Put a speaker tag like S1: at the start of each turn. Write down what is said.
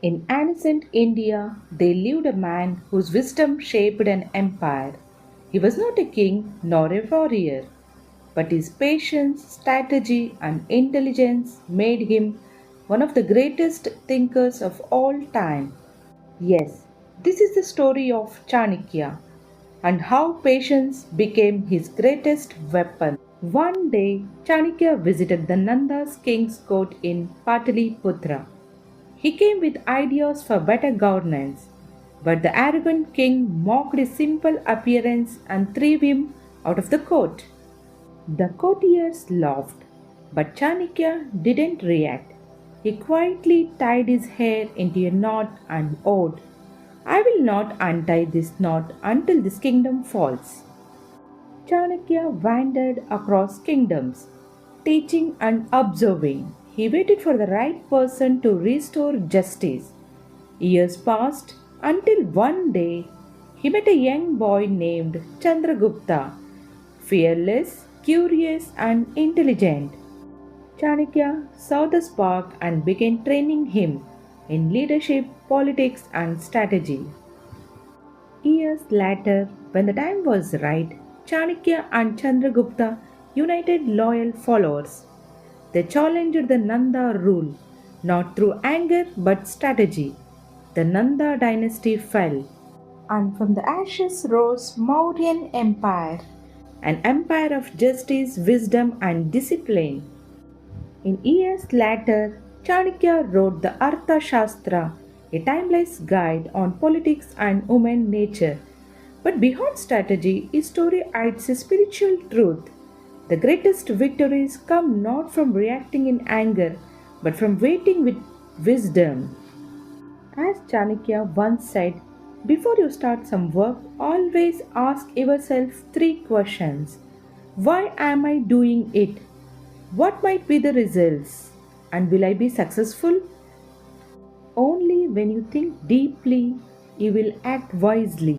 S1: In ancient India, there lived a man whose wisdom shaped an empire. He was not a king nor a warrior, but his patience, strategy, and intelligence made him one of the greatest thinkers of all time. Yes, this is the story of Chanakya and how patience became his greatest weapon. One day, Chanakya visited the Nanda's king's court in Pataliputra. He came with ideas for better governance, but the arrogant king mocked his simple appearance and threw him out of the court. The courtiers laughed, but Chanakya didn't react. He quietly tied his hair into a knot and vowed, I will not untie this knot until this kingdom falls. Chanakya wandered across kingdoms, teaching and observing. He waited for the right person to restore justice. Years passed until one day he met a young boy named Chandragupta, fearless, curious, and intelligent. Chanakya saw the spark and began training him in leadership, politics, and strategy. Years later, when the time was right, Chanakya and Chandragupta united loyal followers. They challenged the Nanda rule, not through anger but strategy. The Nanda dynasty fell, and from the ashes rose Mauryan Empire, an empire of justice, wisdom, and discipline. In years later, Chanakya wrote the Artha Shastra, a timeless guide on politics and human nature. But beyond strategy, his story hides a spiritual truth. The greatest victories come not from reacting in anger, but from waiting with wisdom. As Chanakya once said, before you start some work, always ask yourself three questions. Why am I doing it? What might be the results? And will I be successful? Only when you think deeply, you will act wisely.